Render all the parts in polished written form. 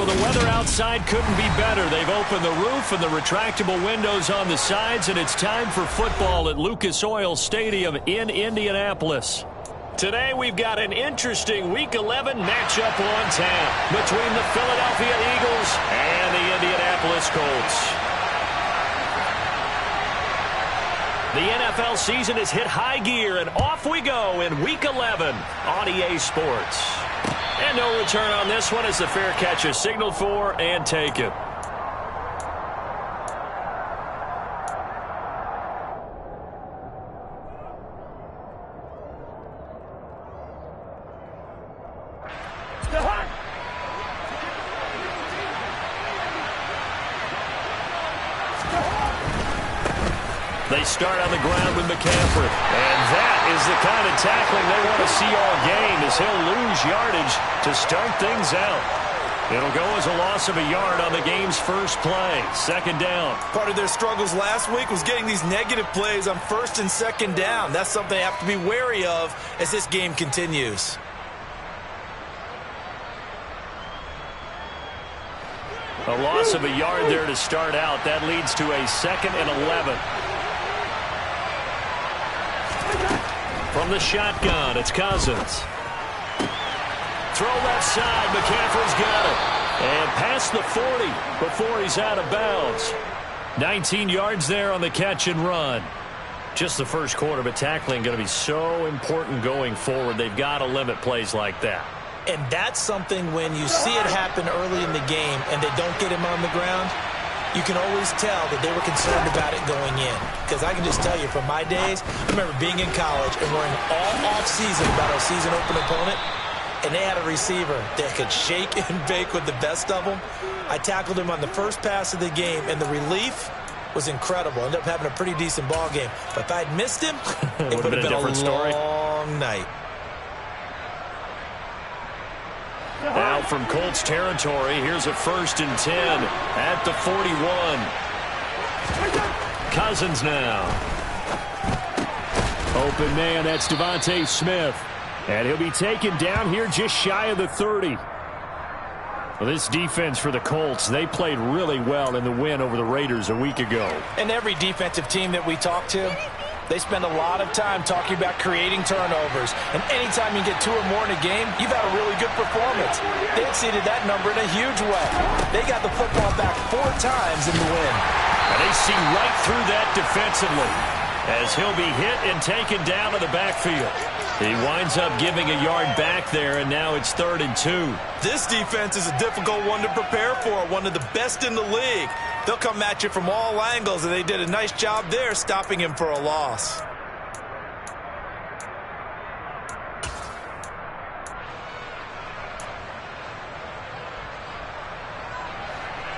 well, the weather outside couldn't be better. They've opened the roof and the retractable windows on the sides, and it's time for football at Lucas Oil Stadium in Indianapolis. Today we've got an interesting Week 11 matchup on tap between the Philadelphia Eagles and the Indianapolis Colts. The NFL season has hit high gear, and off we go in Week 11 on EA Sports. And no return on this one as the fair catch is signaled for and taken. They start on the ground with McCaffrey. And that is the kind of tackling they want to see all game, as he'll lose yardage to start things out. It'll go as a loss of a yard on the game's first play. Second down. Part of their struggles last week was getting these negative plays on first and second down. That's something they have to be wary of as this game continues. A loss of a yard there to start out. That leads to a 2nd and 11. From the shotgun, it's Cousins. Throw left side, McCaffrey's got it. And past the 40 before he's out of bounds. 19 yards there on the catch and run. Just the first quarter, but tackling going to be so important going forward. They've got to limit plays like that. And that's something when you see it happen early in the game and they don't get him on the ground, you can always tell that they were concerned about it going in. Because I can just tell you from my days, I remember being in college and worrying all off-season about our season-open opponent, and they had a receiver that could shake and bake with the best of them. I tackled him on the first pass of the game, and the relief was incredible. Ended up having a pretty decent ball game. But if I'd missed him, it would have been a long night. Now from Colts territory, here's a 1st and 10 at the 41. Cousins now. Open man, that's Devontae Smith. And he'll be taken down here just shy of the 30. Well, this defense for the Colts, they played really well in the win over the Raiders a week ago. And every defensive team that we talk to, they spend a lot of time talking about creating turnovers. And anytime you get 2 or more in a game, you've had a really good performance. They exceeded that number in a huge way. They got the football back 4 times in the win. And they see right through that defensively as he'll be hit and taken down to the backfield. He winds up giving a yard back there, and now it's 3rd and 2. This defense is a difficult one to prepare for, one of the best in the league. They'll come at you from all angles, and they did a nice job there stopping him for a loss.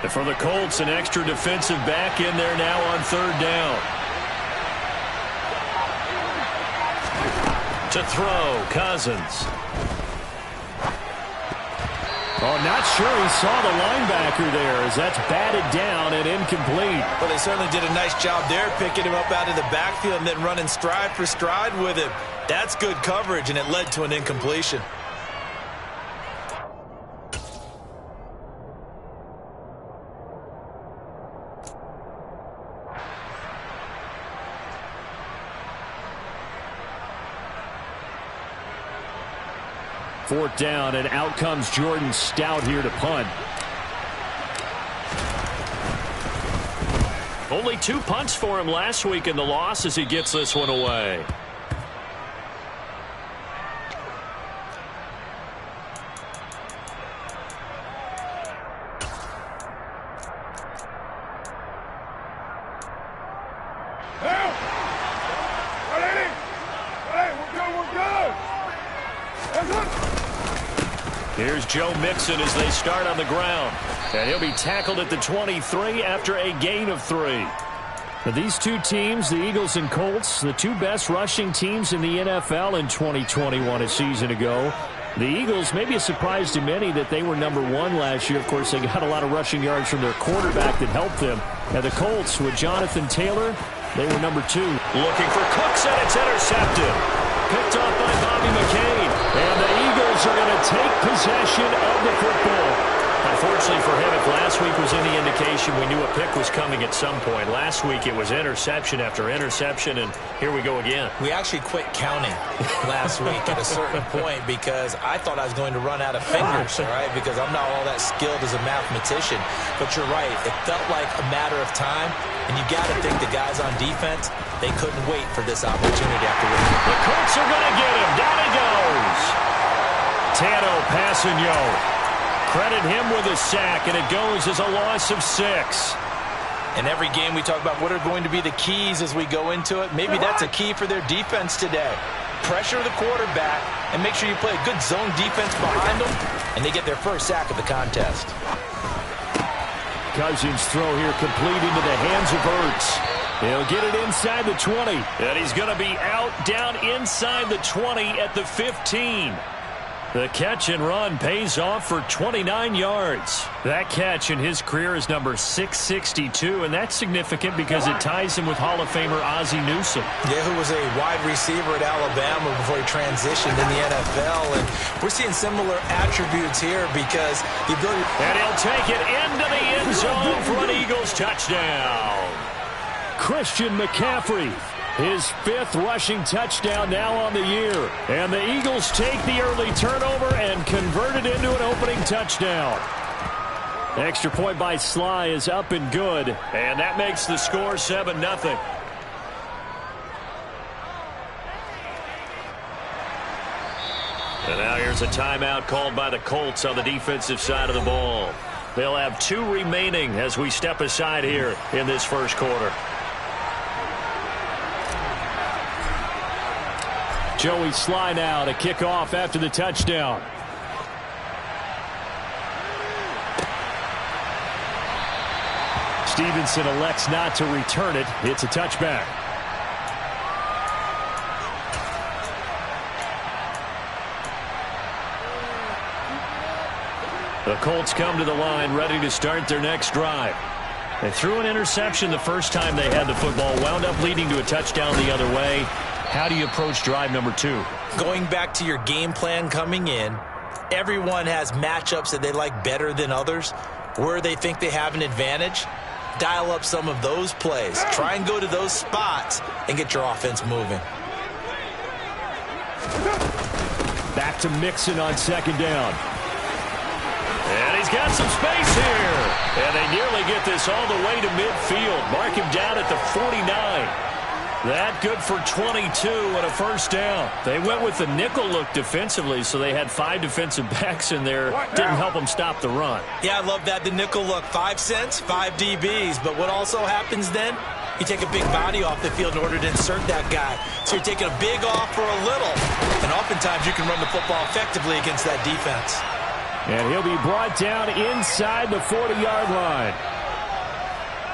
And for the Colts, an extra defensive back in there now on 3rd down. To throw, Cousins. Oh, not sure he saw the linebacker there as that's batted down and incomplete. Well, they certainly did a nice job there picking him up out of the backfield and then running stride for stride with him. That's good coverage, and it led to an incompletion. Fourth down, and out comes Jordan Stout here to punt. Only 2 punts for him last week in the loss as he gets this one away. Here's Joe Mixon as they start on the ground. And he'll be tackled at the 23 after a gain of 3. Now, these two teams, the Eagles and Colts, the 2 best rushing teams in the NFL in 2021 a season ago. The Eagles, maybe a surprise to many that they were number 1 last year. Of course, they got a lot of rushing yards from their quarterback that helped them. And the Colts, with Jonathan Taylor, they were number 2. Looking for Cooks, and it's intercepted. Picked off by Bobby McCain. And the Eagles are going to take possession of the football. I unfortunately for him, if last week was any indication, we knew a pick was coming at some point. Last week it was interception after interception, and here we go again. We actually quit counting last week at a certain point because I thought I was going to run out of fingers, all right, because I'm not all that skilled as a mathematician. But you're right. It felt like a matter of time, and you got to think the guys on defense, they couldn't wait for this opportunity after winning. The Colts are going to get him. Down he goes. Tano passing Yo. Credit him with a sack, and it goes as a loss of 6. In every game we talk about what are going to be the keys as we go into it. Maybe that's a key for their defense today. Pressure the quarterback and make sure you play a good zone defense behind them, and they get their first sack of the contest. Cousins' throw here complete into the hands of Ertz. He'll get it inside the 20. And he's going to be out down inside the 20 at the 15. The catch and run pays off for 29 yards. That catch in his career is number 662, and that's significant because it ties him with Hall of Famer Ozzie Newsome. Yeah, who was a wide receiver at Alabama before he transitioned in the NFL. And we're seeing similar attributes here because the ability... And he'll take it into the end zone for an Eagles touchdown. Christian McCaffrey. His 5th rushing touchdown now on the year. And the Eagles take the early turnover and convert it into an opening touchdown. Extra point by Sly is up and good. And that makes the score 7-0. And now here's a timeout called by the Colts on the defensive side of the ball. They'll have 2 remaining as we step aside here in this first quarter. Joey Sly now to kick off after the touchdown. Stevenson elects not to return it. It's a touchback. The Colts come to the line ready to start their next drive. They threw an interception the first time they had the football, wound up leading to a touchdown the other way. How do you approach drive number 2? Going back to your game plan coming in, everyone has matchups that they like better than others. Where they think they have an advantage, dial up some of those plays. Try and go to those spots and get your offense moving. Back to Mixon on second down. And he's got some space here. And they nearly get this all the way to midfield. Mark him down at the 49. That good for 22 and a first down. They went with the nickel look defensively, so they had 5 defensive backs in there. Didn't help them stop the run. Yeah, I love that, the nickel look. 5 cents, 5 DBs. But what also happens then? You take a big body off the field in order to insert that guy. So you're taking a big off for a little. And oftentimes you can run the football effectively against that defense. And he'll be brought down inside the 40-yard line.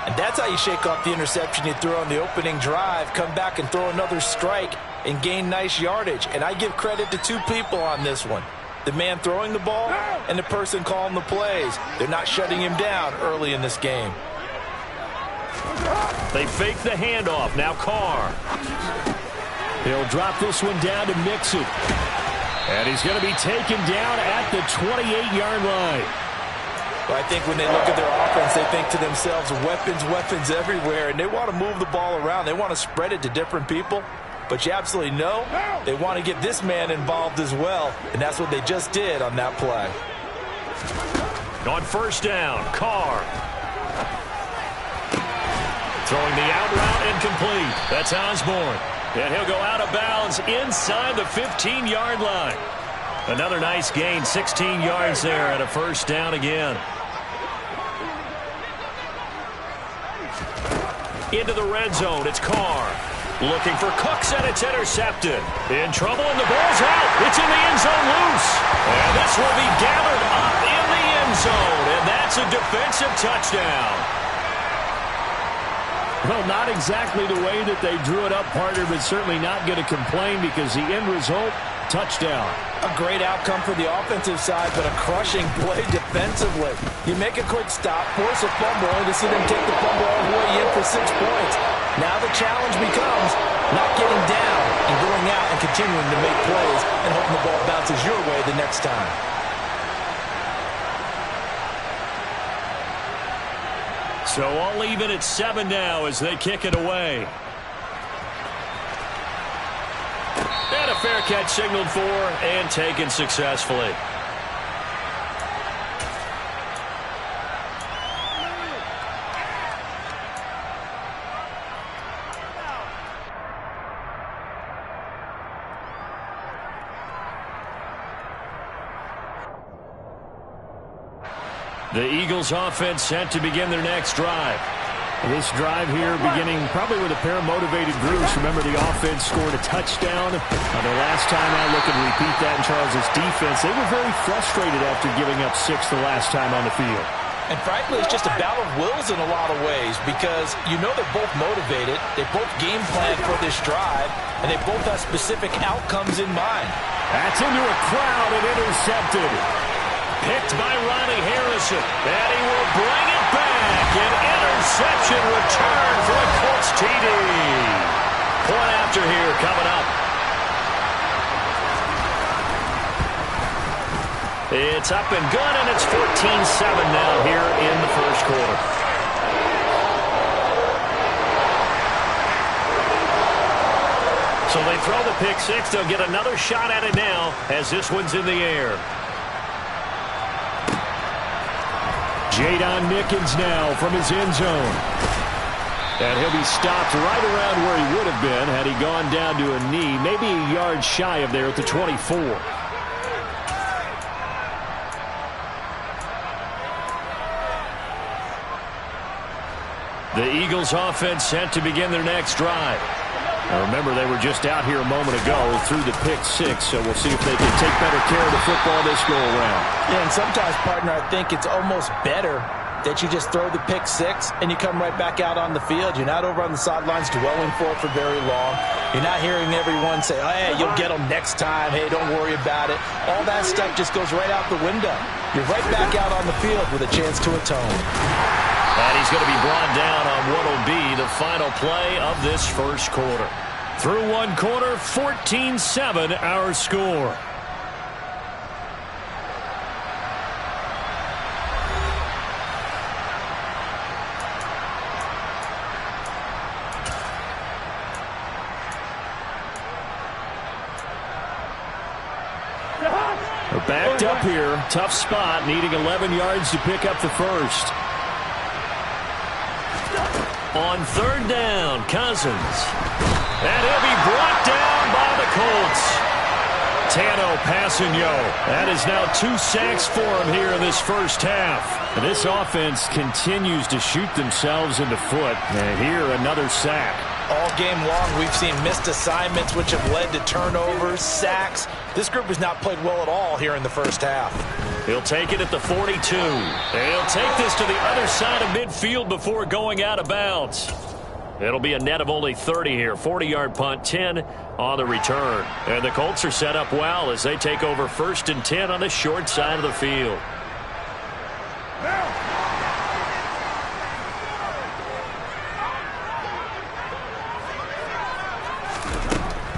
And that's how you shake off the interception you threw on the opening drive. Come back and throw another strike and gain nice yardage. And I give credit to 2 people on this one. The man throwing the ball and the person calling the plays. They're not shutting him down early in this game. They fake the handoff. Now Carr. He'll drop this one down to Mixon. And he's going to be taken down at the 28-yard line. Well, I think when they look at their offense, they think to themselves, weapons, weapons everywhere, and they want to move the ball around. They want to spread it to different people, but you absolutely know they want to get this man involved as well, and that's what they just did on that play. On first down, Carr. Throwing the out route incomplete. That's Osborne. And he'll go out of bounds inside the 15-yard line. Another nice gain, 16 yards there at a first down again. Into the red zone, it's Carr. Looking for Cooks, and it's intercepted. In trouble, and the ball's out. It's in the end zone loose. And this will be gathered up in the end zone, and that's a defensive touchdown. Well, not exactly the way that they drew it up, partner, but certainly not going to complain because the end result, touchdown. A great outcome for the offensive side, but a crushing play defensively. You make a quick stop, force a fumble, only to see them take the fumble all the way in for 6 points. Now the challenge becomes not getting down and going out and continuing to make plays and hoping the ball bounces your way the next time. So all even at 7 now as they kick it away. And a fair catch signaled for and taken successfully. The Eagles offense set to begin their next drive. This drive here beginning probably with a pair of motivated groups. Remember, the offense scored a touchdown. The last time I look and repeat that in Charles' defense, they were very frustrated after giving up 6 the last time on the field. And frankly, it's just a battle of wills in a lot of ways because you know they're both motivated. They both game plan for this drive, and they both have specific outcomes in mind. That's into a crowd and intercepted. Picked by Ronnie Harrison, and he will bring it back. An interception return for a Colts TD. Point after here coming up. It's up and good, and it's 14-7 now here in the first quarter. So they throw the pick six. They'll get another shot at it now as this one's in the air. Jadon Nickens now from his end zone. And he'll be stopped right around where he would have been had he gone down to a knee, maybe a yard shy of there at the 24. The Eagles offense set to begin their next drive. Now remember, they were just out here a moment ago through the pick six, so we'll see if they can take better care of the football this go around. Yeah, and sometimes, partner, I think it's almost better that you just throw the pick six and you come right back out on the field. You're not over on the sidelines dwelling for it for very long. You're not hearing everyone say, oh, hey, you'll get them next time. Hey, don't worry about it. All that stuff just goes right out the window. You're right back out on the field with a chance to atone. And he's going to be brought down on what will be the final play of this first quarter. Through one quarter, 14-7 our score. They're backed up here. Tough spot, needing 11 yards to pick up the first. On third down, Cousins. And he'll be brought down by the Colts. Tano Passanio. That is now 2 sacks for him here in this first half. And this offense continues to shoot themselves in the foot. And here, another sack. All game long, we've seen missed assignments, which have led to turnovers, sacks. This group has not played well at all here in the first half. He'll take it at the 42. He'll take this to the other side of midfield before going out of bounds. It'll be a net of only 30 here. 40-yard punt, 10 on the return. And the Colts are set up well as they take over 1st and 10 on the short side of the field.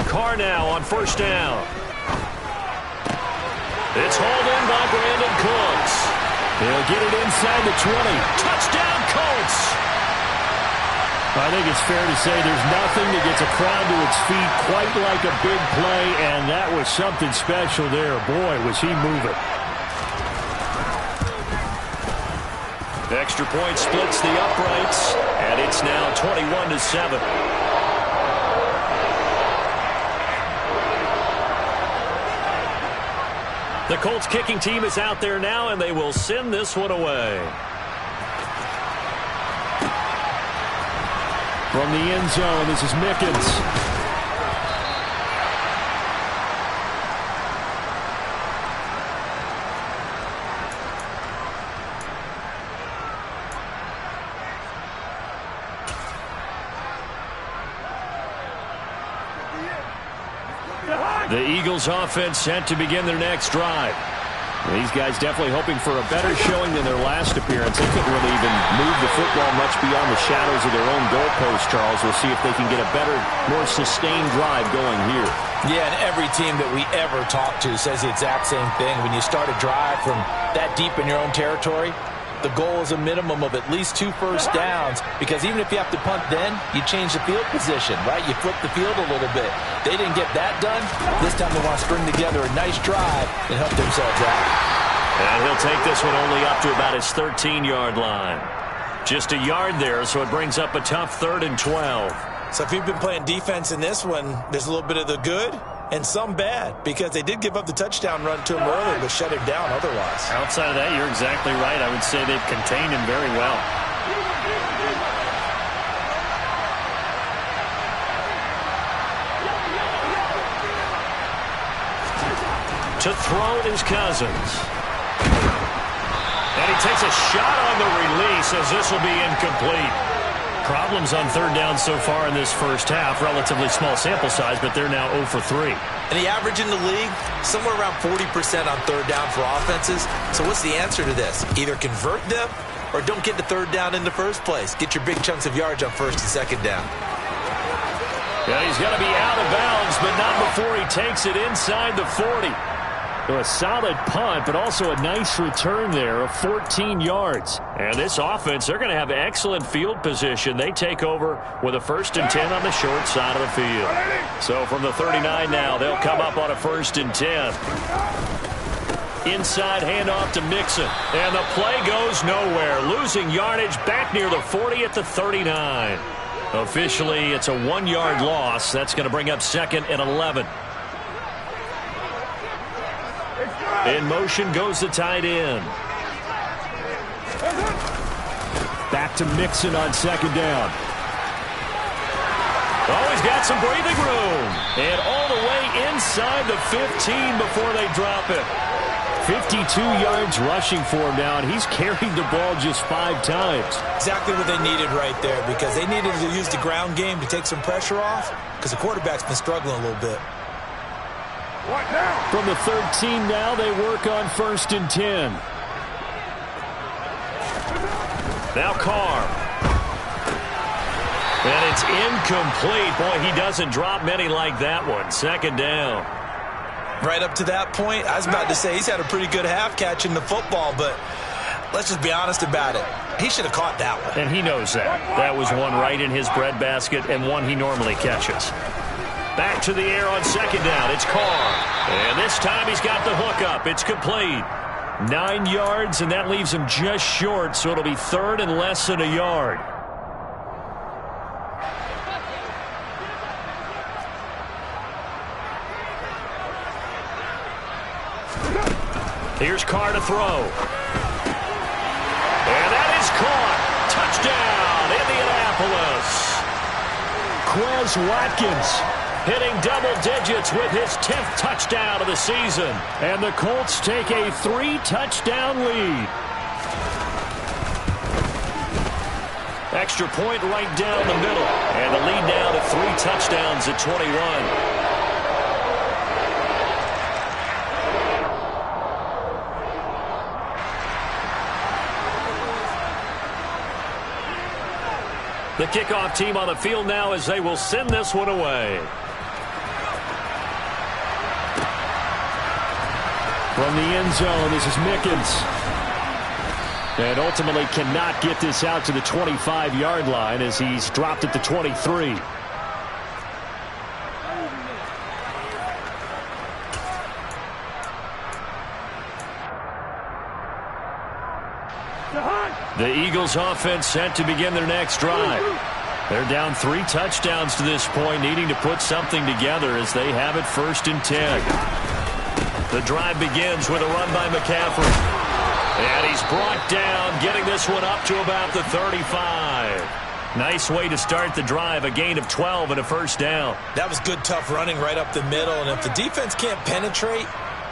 Carr now on first down. It's hauled in by Brandon Cooks. They'll get it inside the 20. Touchdown, Colts! I think it's fair to say there's nothing that gets a crowd to its feet quite like a big play, and that was something special there. Boy, was he moving. The extra point splits the uprights, and it's now 21-7. The Colts kicking team is out there now, and they will send this one away. From the end zone, this is Mickens. The Eagles offense set to begin their next drive. These guys definitely hoping for a better showing than their last appearance. They couldn't really even move the football much beyond the shadows of their own goalpost, Charles. We'll see if they can get a better, more sustained drive going here. Yeah, and every team that we ever talk to says the exact same thing. When you start a drive from that deep in your own territory, the goal is a minimum of at least 2 first downs, because even if you have to punt then, you change the field position, right? You flip the field a little bit. They didn't get that done. This time they want to string together a nice drive and help themselves out. And he'll take this one only up to about his 13-yard line. Just a yard there, so it brings up a tough 3rd and 12. So if you've been playing defense in this one, there's a little bit of the good and some bad, because they did give up the touchdown run to him earlier, but shut him down otherwise. Outside of that, you're exactly right. I would say they've contained him very well. To throw is Cousins. And he takes a shot on the release as this will be incomplete. Problems on 3rd down so far in this first half. Relatively small sample size, but they're now 0 for 3. And the average in the league, somewhere around 40% on 3rd down for offenses. So what's the answer to this? Either convert them or don't get the 3rd down in the first place. Get your big chunks of yards on 1st and 2nd down. Yeah, he's going to be out of bounds, but not before he takes it inside the 40. So a solid punt, but also a nice return there of 14 yards. And this offense, they're going to have excellent field position. They take over with a 1st and 10 on the short side of the field. So from the 39 now, they'll come up on a 1st and 10. Inside handoff to Mixon. And the play goes nowhere. Losing yardage back near the 40 at the 39. Officially, it's a 1-yard loss. That's going to bring up 2nd and 11. In motion goes the tight end. Back to Mixon on 2nd down. Oh, he's got some breathing room. And all the way inside the 15 before they drop it. 52 yards rushing for him now, and he's carried the ball just 5 times. Exactly what they needed right there, because they needed to use the ground game to take some pressure off, because the quarterback's been struggling a little bit. From the 13 now, they work on 1st and 10. Now Carr. And it's incomplete. Boy, he doesn't drop many like that one. 2nd down. Right up to that point, I was about to say he's had a pretty good half catching the football, but let's just be honest about it. He should have caught that one. And he knows that. That was one right in his breadbasket and one he normally catches. Back to the air on 2nd down. It's Carr. And this time he's got the hook up. It's complete. 9 yards, and that leaves him just short, so it'll be 3rd and less than a yard. Here's Carr to throw. And that is caught. Touchdown, Indianapolis. Quez Watkins hitting double digits with his 10th touchdown of the season. And the Colts take a 3-touchdown lead. Extra point right down the middle. And the lead now to 3 touchdowns at 21. The kickoff team on the field now as they will send this one away. From the end zone, this is Mickens. And ultimately cannot get this out to the 25-yard line as he's dropped at the 23. The Eagles offense set to begin their next drive. They're down 3 touchdowns to this point, needing to put something together as they have it 1st and 10. The drive begins with a run by McCaffrey. And he's brought down, getting this one up to about the 35. Nice way to start the drive, a gain of 12 and a 1st down. That was good, tough running right up the middle, and if the defense can't penetrate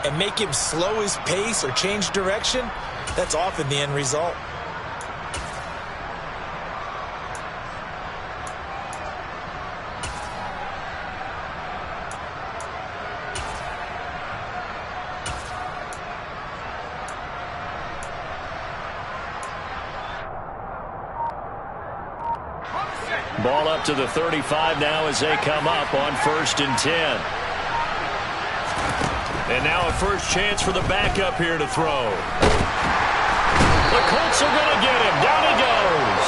and make him slow his pace or change direction, that's often the end result. Ball up to the 35 now as they come up on 1st and 10. And now a first chance for the backup here to throw. The Colts are going to get him. Down he goes.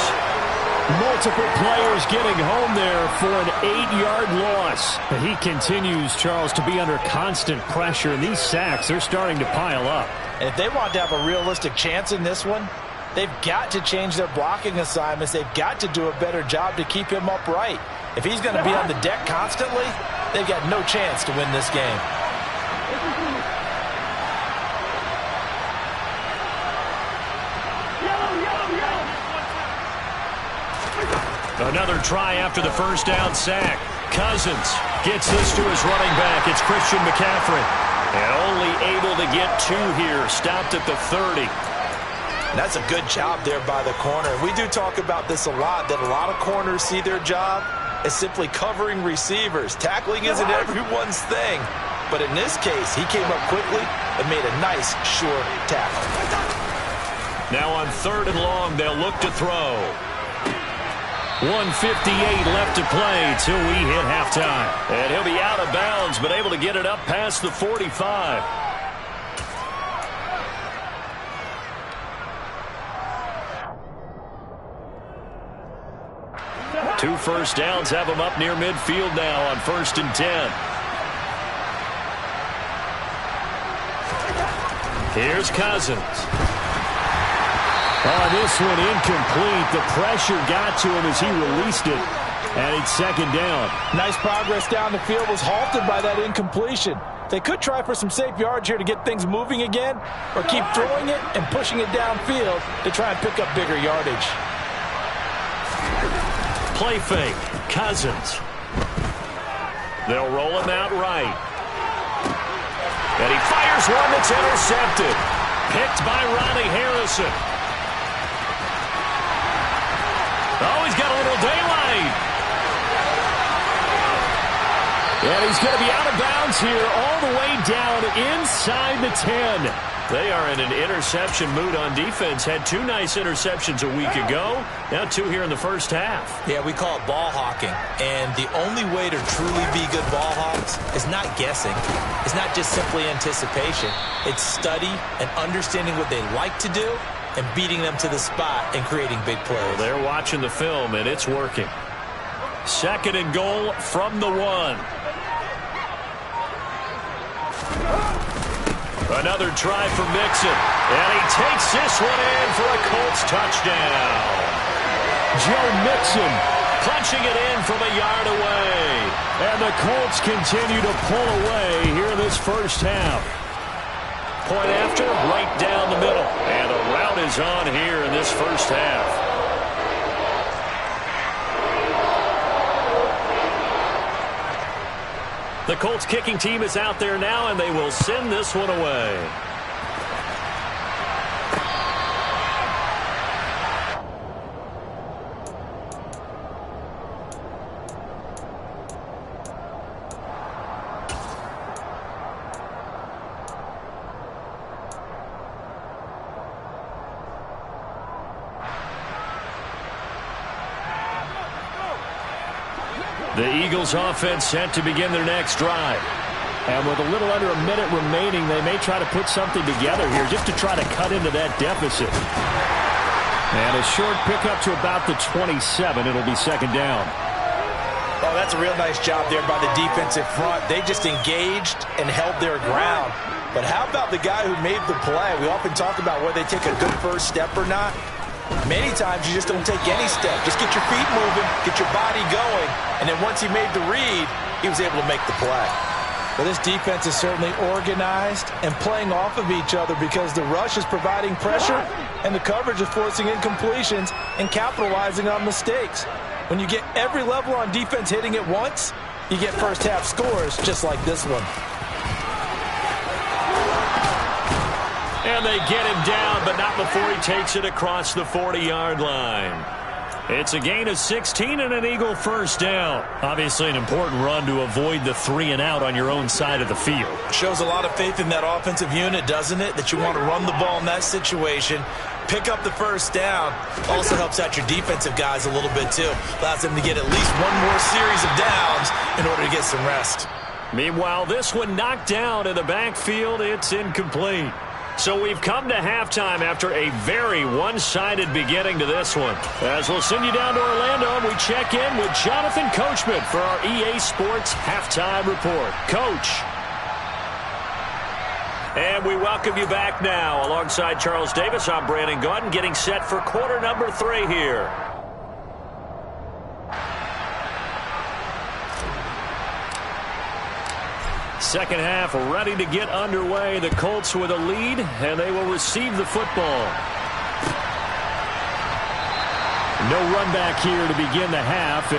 Multiple players getting home there for an 8-yard loss. But he continues, Charles, to be under constant pressure, and these sacks are starting to pile up. And if they want to have a realistic chance in this one, they've got to change their blocking assignments. They've got to do a better job to keep him upright. If he's going to be on the deck constantly, they've got no chance to win this game. Another try after the first down sack. Cousins gets this to his running back. It's Christian McCaffrey. And only able to get 2 here. Stopped at the 30. That's a good job there by the corner. We do talk about this a lot, that a lot of corners see their job as simply covering receivers. Tackling isn't everyone's thing. But in this case, he came up quickly and made a nice, sure tackle. Now on 3rd and long, they'll look to throw. 1:58 left to play till we hit halftime. And he'll be out of bounds, but able to get it up past the 45. Two first downs have him up near midfield now on 1st and 10. Here's Cousins. This one incomplete. The pressure got to him as he released it. And it's 2nd down. Nice progress down the field, was halted by that incompletion. They could try for some safe yards here to get things moving again, or keep throwing it and pushing it downfield to try and pick up bigger yardage. Play fake. Cousins. They'll roll him out right. And he fires one that's intercepted. Picked by Ronnie Harrison. Oh, he's got a little daylight. And he's going to be out of bounds here all the way down inside the 10. They are in an interception mood on defense. Had 2 nice interceptions a week ago. Now 2 here in the first half. Yeah, we call it ball hawking. And the only way to truly be good ball hawks is not guessing. It's not just simply anticipation. It's study and understanding what they like to do and beating them to the spot and creating big plays. Well, they're watching the film, and it's working. 2nd and goal from the 1. Another try for Mixon. And he takes this one in for a Colts touchdown. Joe Mixon punching it in from a yard away. And the Colts continue to pull away here in this first half. Point after, right down the middle. And a rout is on here in this first half. The Colts kicking team is out there now, and they will send this one away. The Eagles offense set to begin their next drive. And with a little under a minute remaining, they may try to put something together here just to try to cut into that deficit. And a short pickup to about the 27. It'll be 2nd down. Oh, that's a real nice job there by the defensive front. They just engaged and held their ground. But how about the guy who made the play? We often talk about whether they take a good first step or not. Many times you just don't take any step. Just get your feet moving, get your body going, and then once he made the read, he was able to make the play. Well, this defense is certainly organized and playing off of each other because the rush is providing pressure and the coverage is forcing incompletions and capitalizing on mistakes. When you get every level on defense hitting at once, you get first half scores just like this one. And they get him down, but not before he takes it across the 40-yard line. It's a gain of 16 and an Eagle first down. Obviously an important run to avoid the 3 and out on your own side of the field. Shows a lot of faith in that offensive unit, doesn't it? That you want to run the ball in that situation. Pick up the first down. Also helps out your defensive guys a little bit too. Allows them to get at least one more series of downs in order to get some rest. Meanwhile, this one knocked down in the backfield. It's incomplete. So we've come to halftime after a very one-sided beginning to this one. As we'll send you down to Orlando, and we check in with Jonathan Coachman for our EA Sports Halftime Report. Coach. And we welcome you back now. Alongside Charles Davis, I'm Brandon Gaudin, getting set for quarter number 3 here. Second half ready to get underway. The Colts with a lead, and they will receive the football. No run back here to begin the half.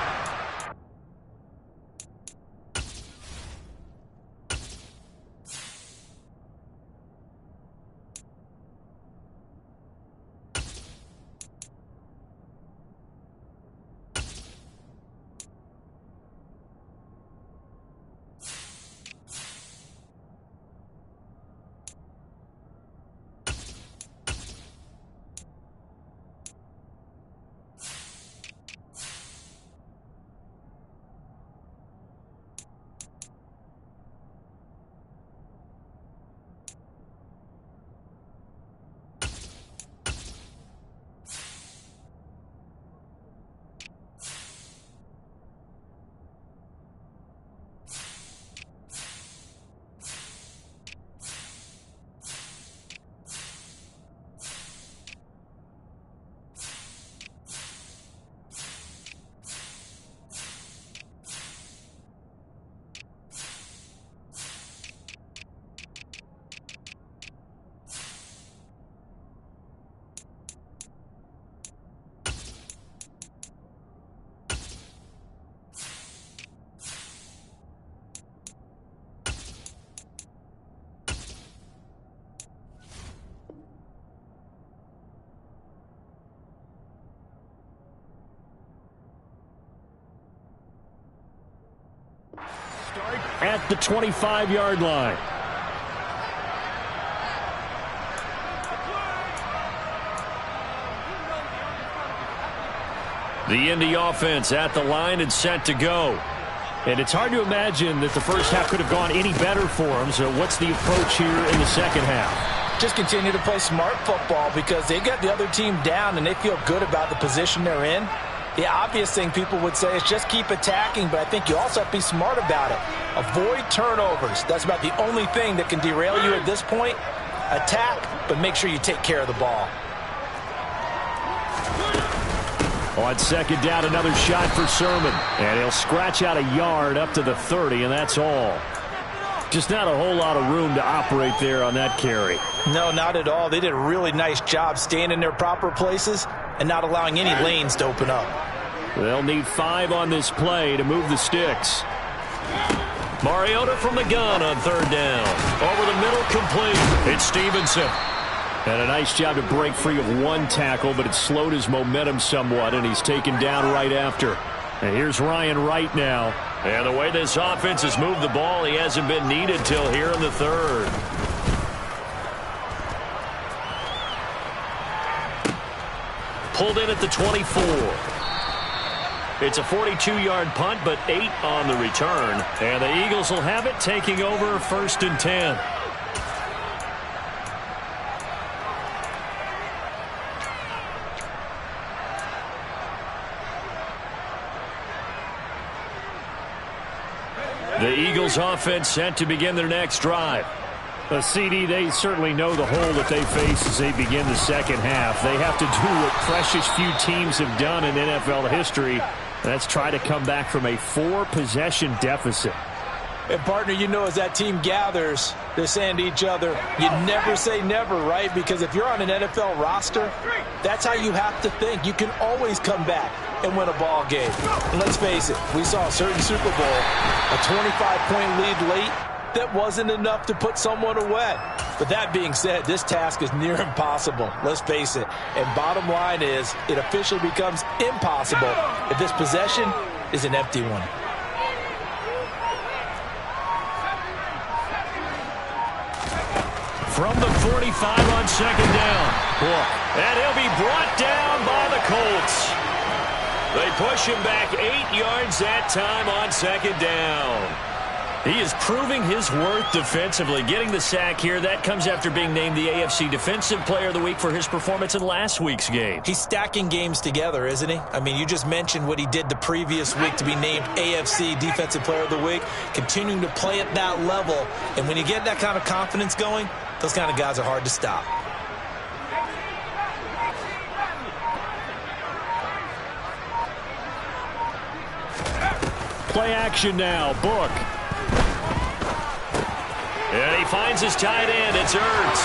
At the 25-yard line. The Indy offense at the line and set to go. And it's hard to imagine that the first half could have gone any better for them. So what's the approach here in the second half? Just continue to play smart football because they got the other team down and they feel good about the position they're in. The obvious thing people would say is just keep attacking, but I think you also have to be smart about it. Avoid turnovers. That's about the only thing that can derail you at this point. Attack, but make sure you take care of the ball. On second down, another shot for Sermon. And he'll scratch out a yard up to the 30, and that's all. Just not a whole lot of room to operate there on that carry. No, not at all. They did a really nice job staying in their proper places and not allowing any lanes to open up. They'll need 5 on this play to move the sticks. Mariota from the gun on third down. Over the middle, complete. It's Stevenson. And a nice job to break free of one tackle, but it slowed his momentum somewhat, and he's taken down right after. And here's Ryan Wright now. And the way this offense has moved the ball, he hasn't been needed till here in the third. Pulled in at the 24. It's a 42-yard punt, but 8 on the return. And the Eagles will have it, taking over 1st and 10. The Eagles offense set to begin their next drive. CD, they certainly know the hole that they face as they begin the second half. They have to do what precious few teams have done in NFL history. That's try to come back from a 4-possession deficit. And, partner, you know as that team gathers, they're saying to each other, you never say never, right? Because if you're on an NFL roster, that's how you have to think. You can always come back and win a ball game. And let's face it, we saw a certain Super Bowl, a 25-point lead late, that wasn't enough to put someone away. But that being said, this task is near impossible. Let's face it. And bottom line is, it officially becomes impossible if this possession is an empty one. From the 45 on second down. And he'll be brought down by the Colts. They push him back 8 yards that time on second down. He is proving his worth defensively. Getting the sack here, that comes after being named the AFC Defensive Player of the Week for his performance in last week's game. He's stacking games together, isn't he? I mean, you just mentioned what he did the previous week to be named AFC Defensive Player of the Week, continuing to play at that level. And when you get that kind of confidence going, those kind of guys are hard to stop. Play action now, Book. And he finds his tight end. It's Ertz.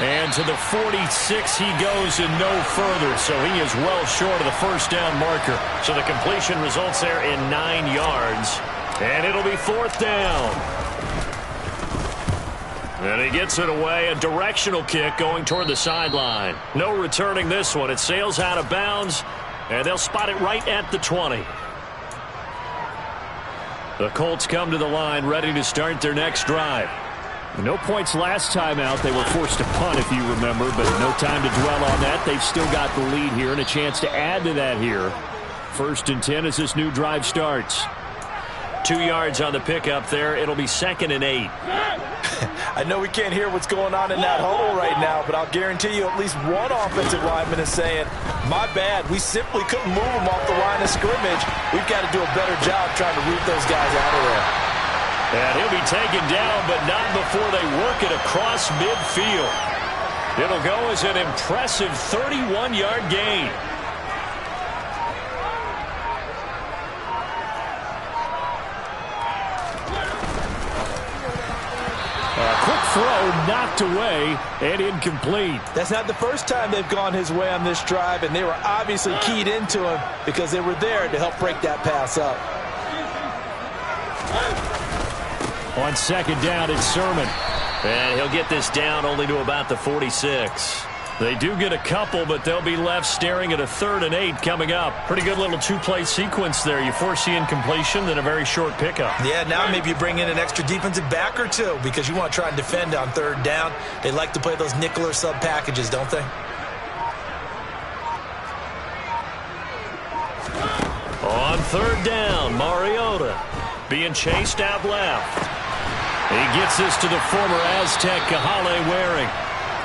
And to the 46 he goes and no further. So he is well short of the first down marker. So the completion results there in 9 yards. And it'll be 4th down. And he gets it away. A directional kick going toward the sideline. No returning this one. It sails out of bounds. And they'll spot it right at the 20. The Colts come to the line ready to start their next drive. No points last time out. They were forced to punt, if you remember, but no time to dwell on that. They've still got the lead here and a chance to add to that here. 1st and 10 as this new drive starts. 2 yards on the pickup there. It'll be 2nd and 8. I know we can't hear what's going on in that huddle right now, but I'll guarantee you at least one offensive lineman is saying, my bad, we simply couldn't move them off the line of scrimmage. We've got to do a better job trying to root those guys out of there. And he'll be taken down, but not before they work it across midfield. It'll go as an impressive 31-yard gain. Quick throw knocked away and incomplete. That's not the first time they've gone his way on this drive, and they were obviously keyed into him because they were there to help break that pass up. On 2nd down, it's Sermon. And he'll get this down only to about the 46. They do get a couple, but they'll be left staring at a 3rd and 8 coming up. Pretty good little 2-play sequence there. You force the incompletion, then a very short pickup. Yeah, now maybe you bring in an extra defensive back or two because you want to try and defend on 3rd down. They like to play those nickel or sub packages, don't they? On 3rd down, Mariota being chased out left. He gets this to the former Aztec, Kahale Waring.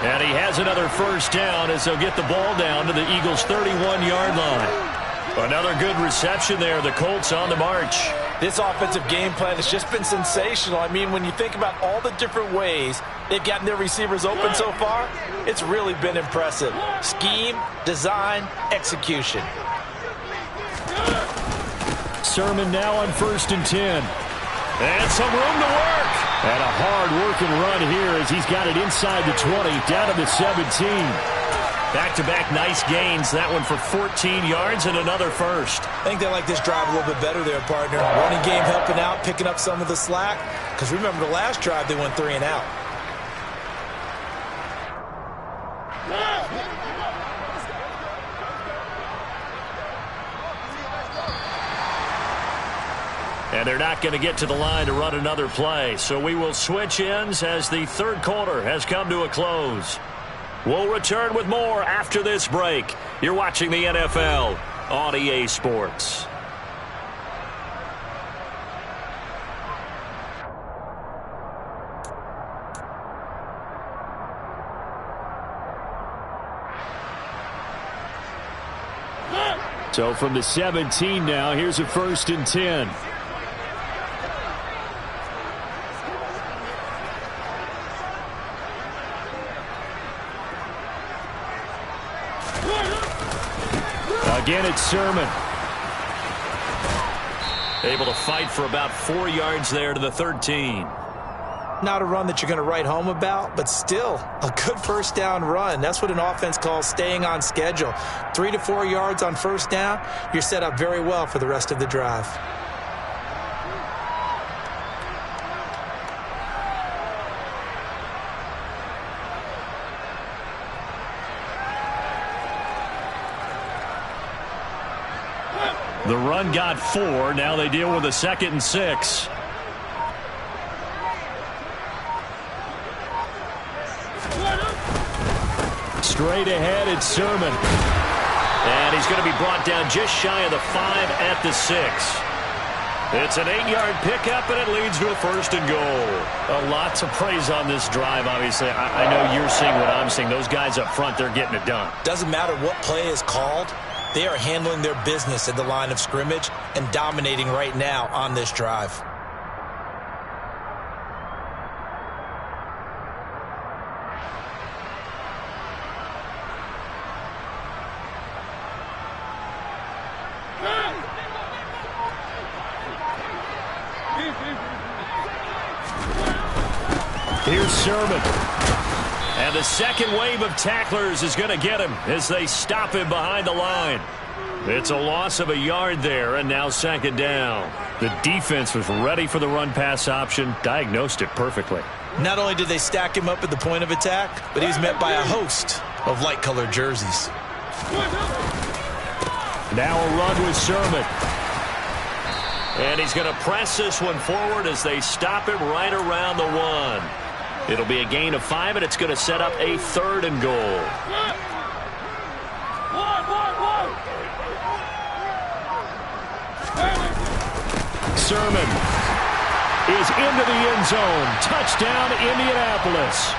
And he has another first down as they'll get the ball down to the Eagles' 31-yard line. Another good reception there. The Colts on the march. This offensive game plan has just been sensational. I mean, when you think about all the different ways they've gotten their receivers open so far, it's really been impressive. Scheme, design, execution. Sermon now on 1st and 10. And some room to work. And a hard-working run here as he's got it inside the 20, down to the 17. Back-to-back nice gains. That one for 14 yards and another first. I think they like this drive a little bit better there, partner. Running game helping out, picking up some of the slack. Because remember the last drive, they went 3 and out. And they're not going to get to the line to run another play. So we will switch ends as the 3rd quarter has come to a close. We'll return with more after this break. You're watching the NFL on EA Sports. So from the 17 now, here's a 1st and 10. Again, it's Sermon. Able to fight for about 4 yards there to the 13. Not a run that you're going to write home about, but still a good first down run. That's what an offense calls staying on schedule. 3 to 4 yards on first down, you're set up very well for the rest of the drive. The run got 4. Now they deal with a 2nd and 6. Straight ahead, it's Sermon. And he's going to be brought down just shy of the 5 at the 6. It's an 8-yard pickup, and it leads to a 1st and goal. A lot to praise on this drive, obviously. I know you're seeing what I'm seeing. Those guys up front, they're getting it done. Doesn't matter what play is called. They are handling their business at the line of scrimmage and dominating right now on this drive. Here's Sermon. And the second wave of tacklers is going to get him as they stop him behind the line. It's a loss of a yard there, and now 2nd down. The defense was ready for the run-pass option, diagnosed it perfectly. Not only did they stack him up at the point of attack, but he was met by a host of light-colored jerseys. Now a run with Sermon. And he's going to press this one forward as they stop him right around the 1. It'll be a gain of 5, and it's going to set up a 3rd and goal. Sermon is into the end zone. Touchdown, Indianapolis.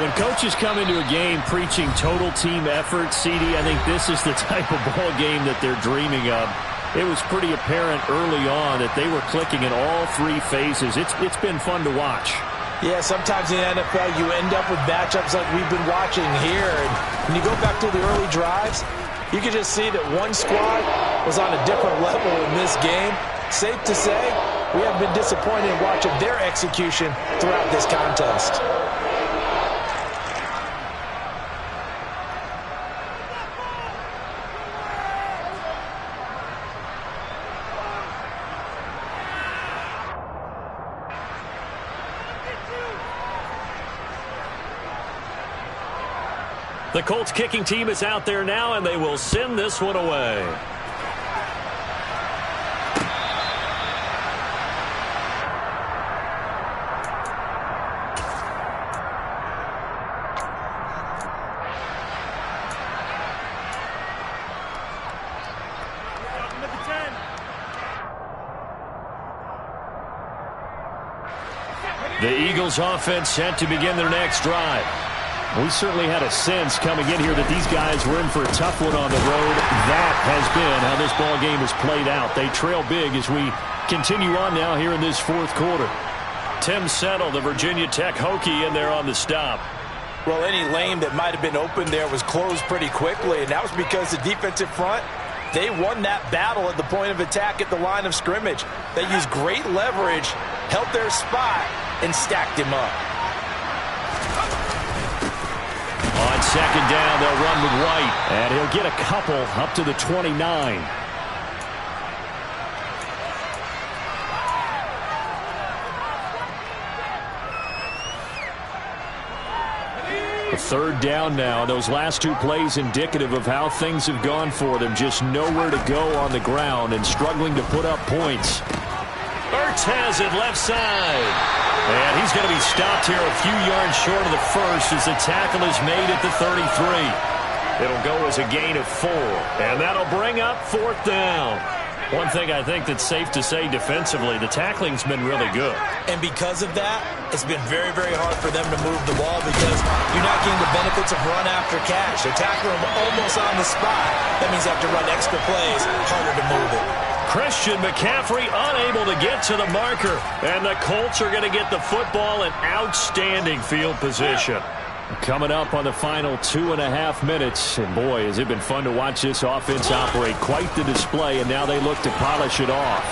When coaches come into a game preaching total team effort, CD, I think this is the type of ball game that they're dreaming of. It was pretty apparent early on that they were clicking in all 3 phases. It's been fun to watch. Yeah, sometimes in the NFL you end up with matchups like we've been watching here. And when you go back to the early drives, you can just see that one squad was on a different level in this game. Safe to say, we have been disappointed in watching their execution throughout this contest. The Colts kicking team is out there now, and they will send this one away. The Eagles offense set to begin their next drive. We certainly had a sense coming in here that these guys were in for a tough one on the road. That has been how this ball game has played out. They trail big as we continue on now here in this 4th quarter. Tim Settle, the Virginia Tech Hokie, in there on the stop. Well, any lane that might have been open there was closed pretty quickly, and that was because the defensive front, they won that battle at the point of attack at the line of scrimmage. They used great leverage, held their spot, and stacked him up. On 2nd down, they'll run with White, and he'll get a couple up to the 29. A 3rd down now. Those last 2 plays indicative of how things have gone for them. Just nowhere to go on the ground and struggling to put up points. Ertz has it left side. And he's going to be stopped here a few yards short of the 1st as the tackle is made at the 33. It'll go as a gain of 4. And that'll bring up 4th down. One thing I think that's safe to say defensively, the tackling's been really good. And because of that, it's been very, very hard for them to move the ball because you're not getting the benefits of run after catch. They're tackling them almost on the spot. That means they have to run extra plays, harder to move it. Christian McCaffrey unable to get to the marker. And the Colts are going to get the football in outstanding field position. Coming up on the final 2.5 minutes. And boy, has it been fun to watch this offense operate. Quite the display, and now they look to polish it off.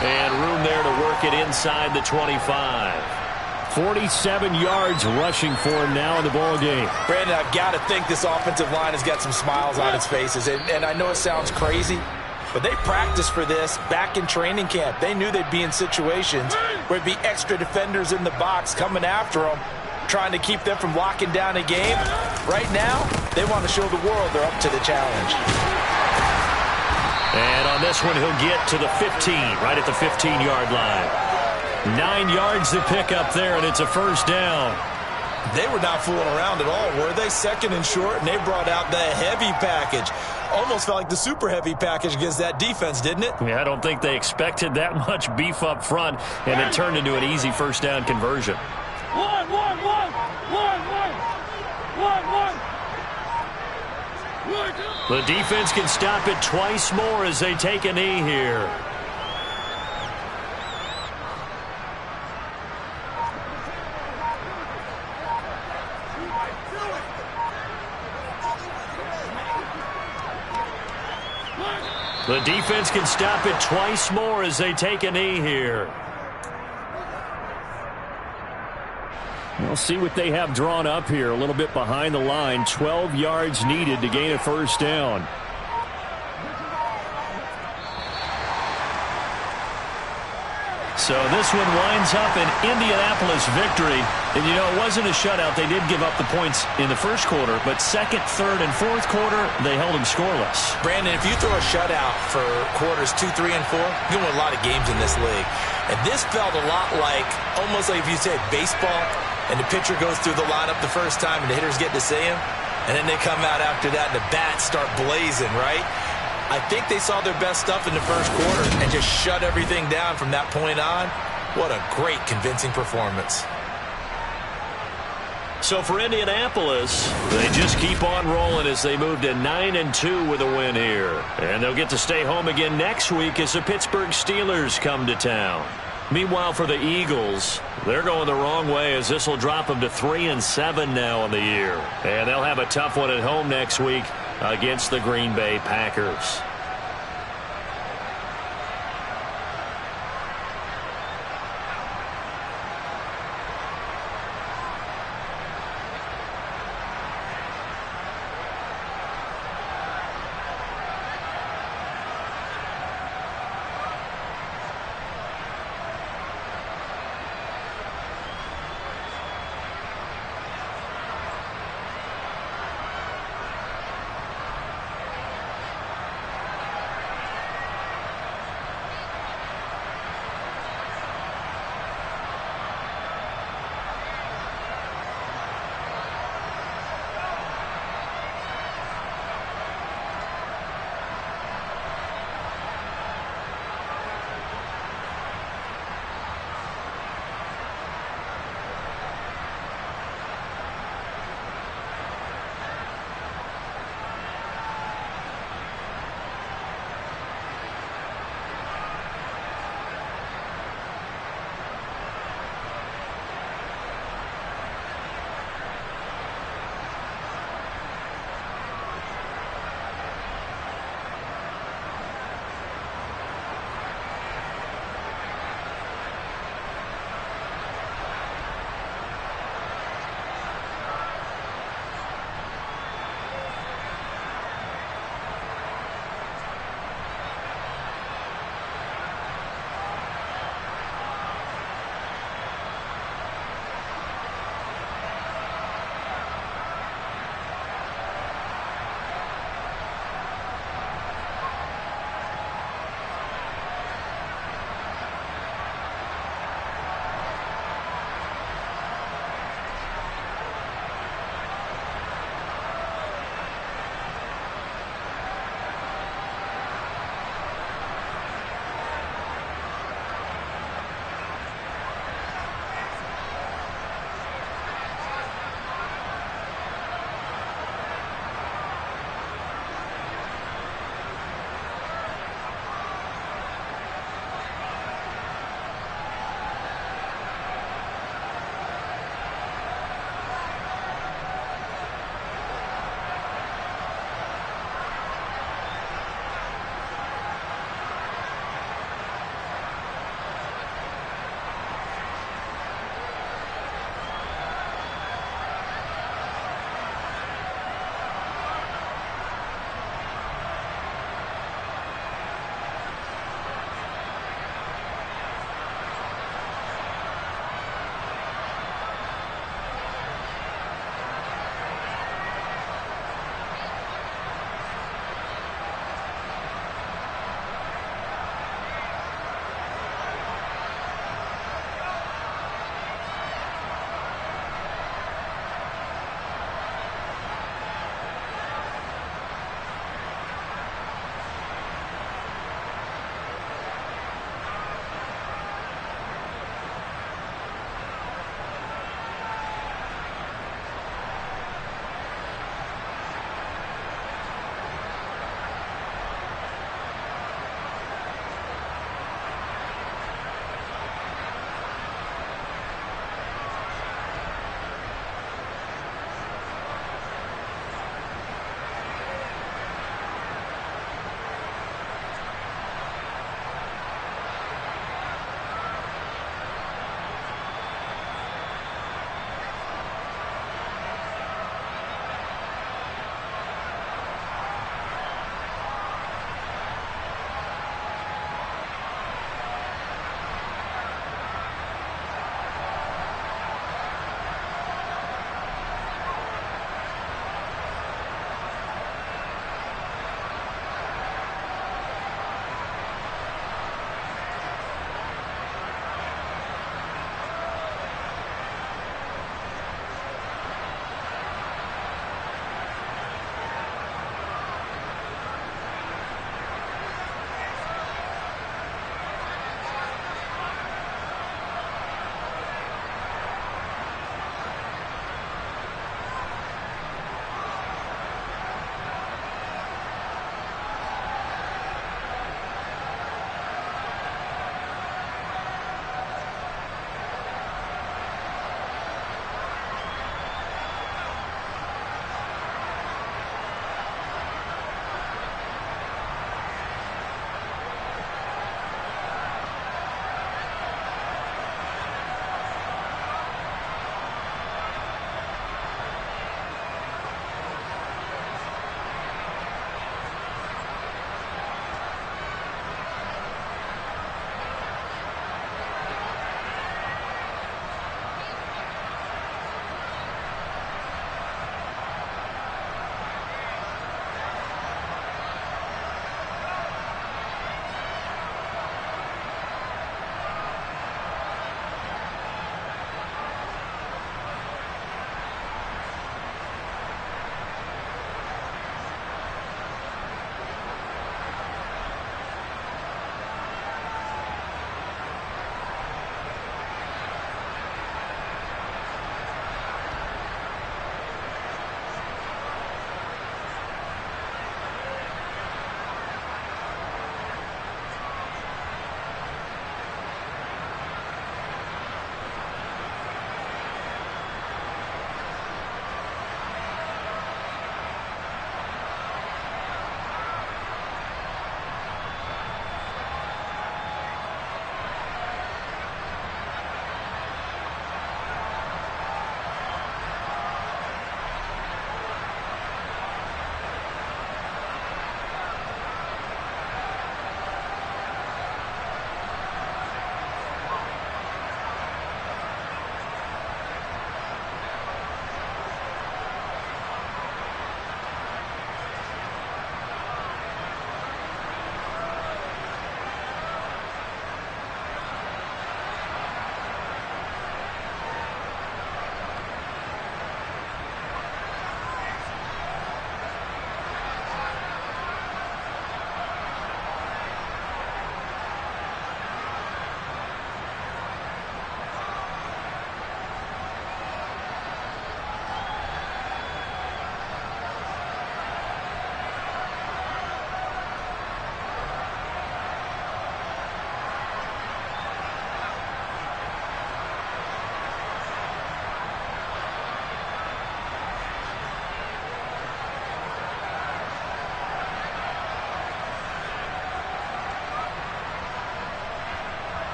And room there to work it inside the 25. 47 yards rushing for him now in the ball game. Brandon, I've got to think this offensive line has got some smiles on its faces. And I know it sounds crazy, but they practiced for this back in training camp. They knew they'd be in situations where it'd be extra defenders in the box coming after them, trying to keep them from locking down a game. Right now, they want to show the world they're up to the challenge. And on this one, he'll get to the 15, right at the 15-yard line. 9 yards to pick up there, and it's a 1st down. They were not fooling around at all, were they? 2nd and short, and they brought out the heavy package. almost felt like the super heavy package against that defense, didn't it? Yeah, I don't think they expected that much beef up front, and it turned into an easy first down conversion. The defense can stop it twice more as they take a knee here. The defense can stop it twice more as they take a knee here. We'll see what they have drawn up here. A little bit behind the line. 12 yards needed to gain a first down. So this one winds up an Indianapolis victory. And, you know, it wasn't a shutout. They did give up the points in the first quarter, but second, third, and fourth quarter, they held them scoreless. Brandon, if you throw a shutout for quarters 2, 3, and 4, you win a lot of games in this league. And this felt a lot like, almost like if you said baseball, and the pitcher goes through the lineup the first time, and the hitters get to see him, and then they come out after that, and the bats start blazing, right? I think they saw their best stuff in the first quarter and just shut everything down from that point on. What a great, convincing performance. So for Indianapolis, they just keep on rolling as they move to 9-2 with a win here. And they'll get to stay home again next week as the Pittsburgh Steelers come to town. Meanwhile, for the Eagles, they're going the wrong way as this will drop them to 3-7 now on the year. And they'll have a tough one at home next week against the Green Bay Packers.